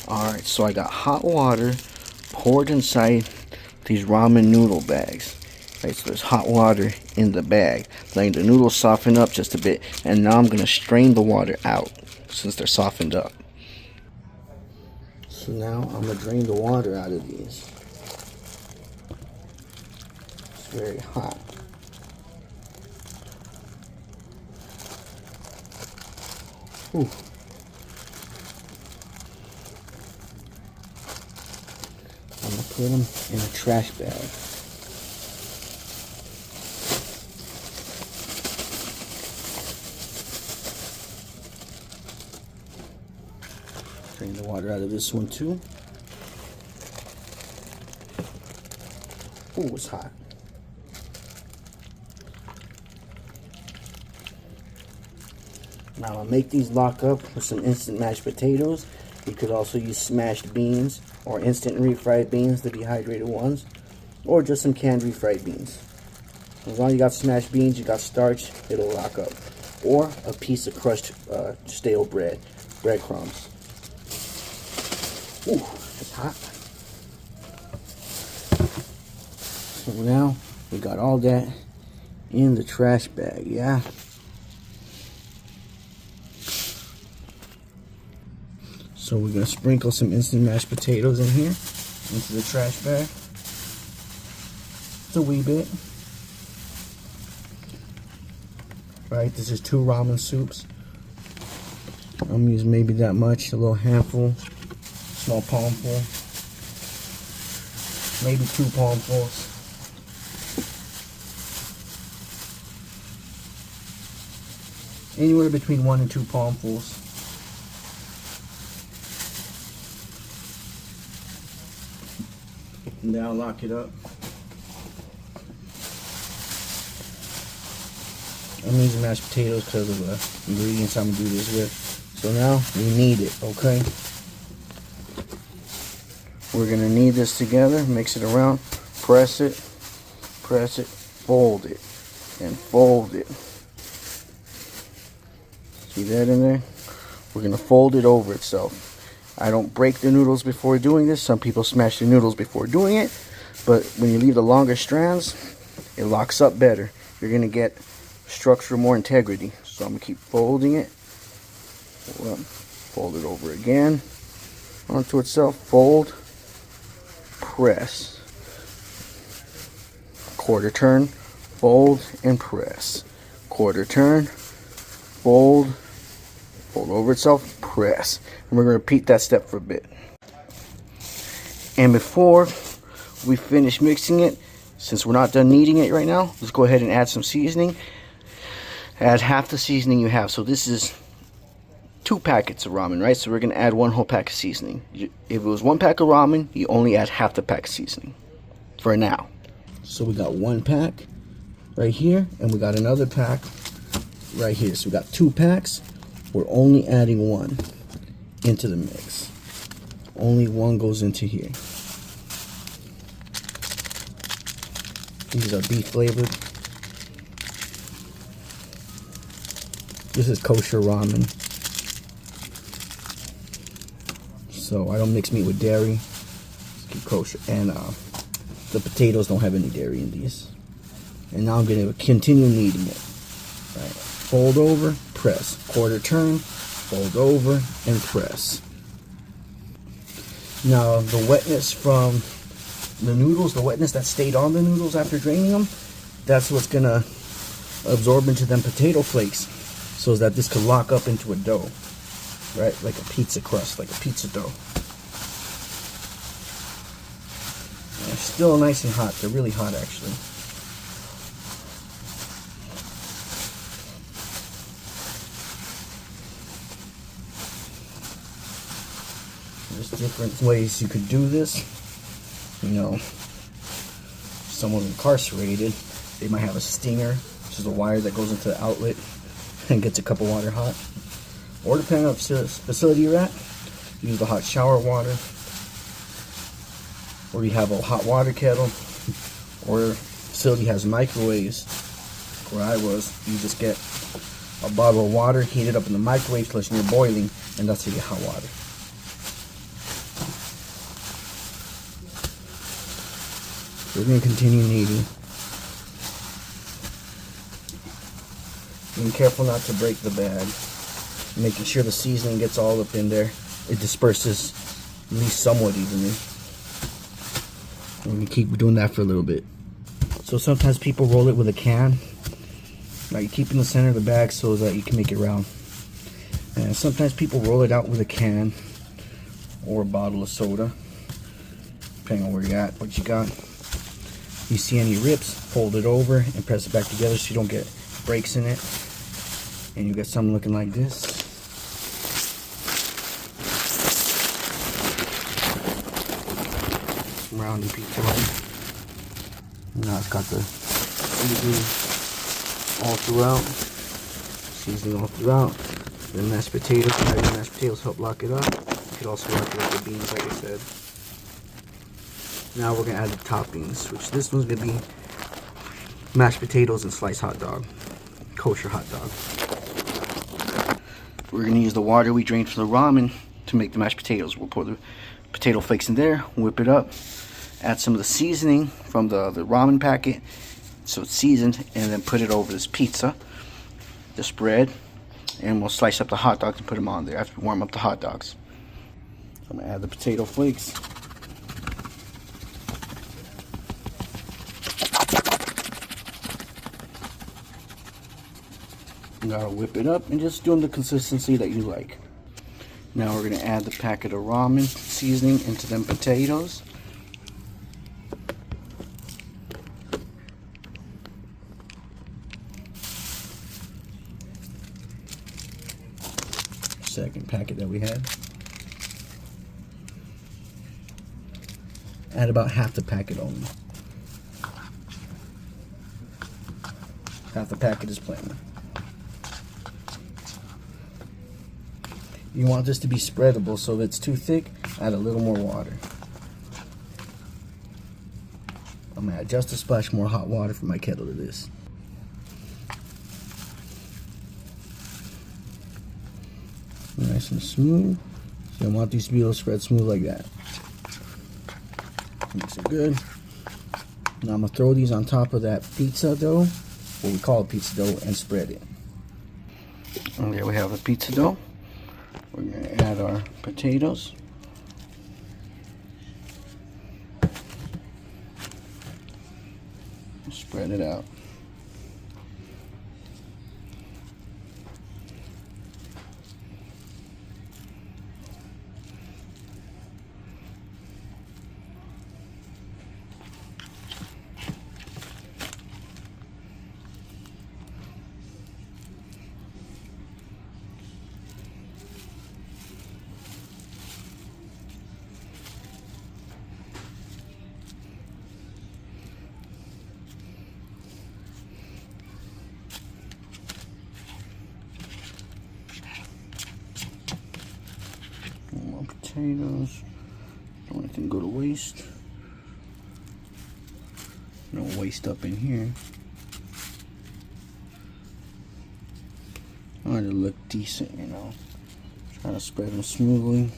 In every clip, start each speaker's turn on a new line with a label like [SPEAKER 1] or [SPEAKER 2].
[SPEAKER 1] Alright, so I got hot water poured inside these ramen noodle bags. Right, so there's hot water in the bag, letting the noodles soften up just a bit. And now I'm going to strain the water out since they're softened up. So now I'm going to drain the water out of these. It's very hot. Ooh. I'm going to put them in a trash bag. Drain the water out of this one too. Ooh, it's hot. Now I'll make these lock up with some instant mashed potatoes. You could also use smashed beans or instant refried beans, the dehydrated ones, or just some canned refried beans. As long as you got smashed beans, you got starch, it'll lock up. Or a piece of crushed stale breadcrumbs. Ooh, it's hot. So now we got all that in the trash bag, yeah? So we're going to sprinkle some instant mashed potatoes in here, into the trash bag. Just a wee bit. Right, this is 2 ramen soups. I'm using maybe that much, a little handful, small palmful, maybe 2 palmfuls. Anywhere between 1 and 2 palmfuls. Now lock it up. I'm using mashed potatoes because of the ingredients I'm going to do this with. So now we knead it, okay? We're going to knead this together, mix it around, press it, fold it, and fold it. See that in there? We're going to fold it over itself. I don't break the noodles before doing this. Some people smash the noodles before doing it. But when you leave the longer strands, it locks up better. You're going to get structure, more integrity. So I'm going to keep folding it. Fold it over again. Onto itself. Fold. Press. Quarter turn. Fold and press. Quarter turn. Fold. Fold over itself, press. And we're going to repeat that step for a bit. And before we finish mixing it, since we're not done kneading it right now, let's go ahead and add some seasoning. Add half the seasoning you have. So this is 2 packets of ramen, right? So we're going to add 1 whole pack of seasoning. If it was 1 pack of ramen, you only add half the pack of seasoning for now. So we got 1 pack right here, and we got another pack right here. So we got 2 packs. We're only adding 1 into the mix. Only 1 goes into here. These are beef flavored. This is kosher ramen. So I don't mix meat with dairy. Just keep kosher. And the potatoes don't have any dairy in these. And now I'm going to continue kneading it. Right. Fold over, press. Quarter turn, fold over, and press. Now the wetness from the noodles, the wetness that stayed on the noodles after draining them, that's what's going to absorb into them potato flakes so that this could lock up into a dough. Right? Like a pizza crust, like a pizza dough. And they're still nice and hot. They're really hot actually. There's different ways you could do this. You know, someone incarcerated, they might have a stinger, which is a wire that goes into the outlet and gets a cup of water hot. Or depending on the facility you're at, use the hot shower water. Or you have a hot water kettle. Or facility has microwaves. Where I was, you just get a bottle of water, heat it up in the microwave till it's near boiling, and that's how you get hot water. We're going to continue kneading. Being careful not to break the bag. Making sure the seasoning gets all up in there. It disperses at least somewhat evenly. And we keep doing that for a little bit. So sometimes people roll it with a can. Now you keep in the center of the bag so that you can make it round. And sometimes people roll it out with a can or a bottle of soda, depending on where you're at, what you got. You see any rips, fold it over and press it back together so you don't get breaks in it. And you get something looking like this. Some rounding pizza right. Now it's got the seasoning all throughout, seasoning all throughout. The mashed potatoes, having mashed potatoes help lock it up. You could also lock it up with beans, like I said. Now we're gonna add the toppings, which this one's gonna be mashed potatoes and sliced hot dog, kosher hot dog. We're gonna use the water we drained from the ramen to make the mashed potatoes. We'll pour the potato flakes in there, whip it up, add some of the seasoning from the ramen packet so it's seasoned, and then put it over this pizza, the spread, and we'll slice up the hot dogs and put them on there after we warm up the hot dogs. So I'm gonna add the potato flakes. You gotta whip it up and just do them the consistency that you like. Now we're gonna add the packet of ramen seasoning into them potatoes. Second packet that we had. Add about half the packet only. Half the packet is plain. You want this to be spreadable, so if it's too thick, add a little more water. I'm gonna add just a splash more hot water from my kettle to this. Nice and smooth. So I want these to be able to spread smooth like that. Makes it good. Now I'm gonna throw these on top of that pizza dough, what we call pizza dough, and spread it. And there we have the pizza dough. We're gonna add our potatoes. Spread it out. More potatoes. Don't want anything to go to waste. No waste up in here. I want it to look decent, you know. Trying to spread them smoothly.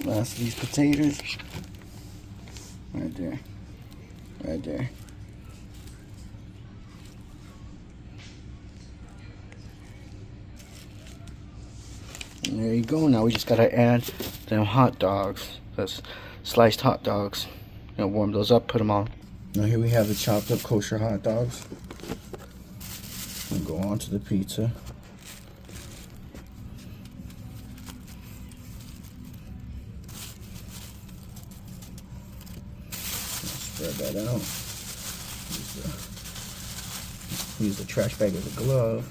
[SPEAKER 1] Last of these potatoes. Right there. Right there. And there you go. Now we just gotta add them hot dogs. That's sliced hot dogs. You know, warm those up, put them on. Now here we have the chopped up kosher hot dogs. And go on to the pizza. Spread that out. Use the trash bag as a glove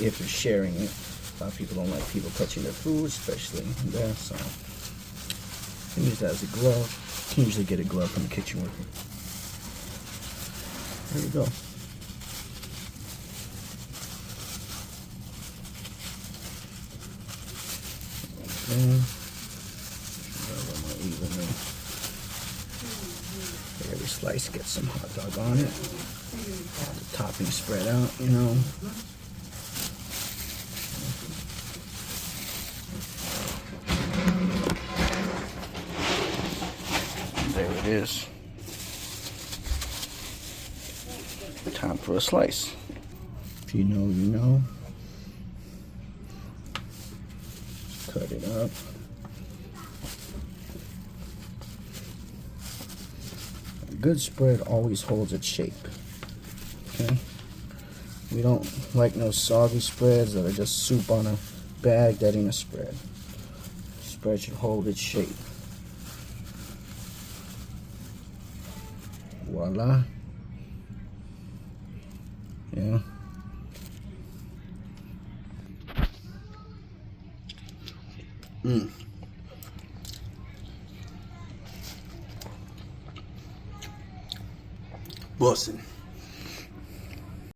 [SPEAKER 1] if you're sharing it. A lot of people don't like people touching their food, especially there, so you can use that as a glove. You can usually get a glove from the kitchen worker. There you go. Every slice gets some hot dog on it. The topping spread out, you know. There it is. Time for a slice. If you know, you know. Cut it up. A good spread always holds its shape. Okay? We don't like no soggy spreads that are just soup on a bag. That ain't a spread. Spread should hold its shape. Voila. Yeah. Bussin'.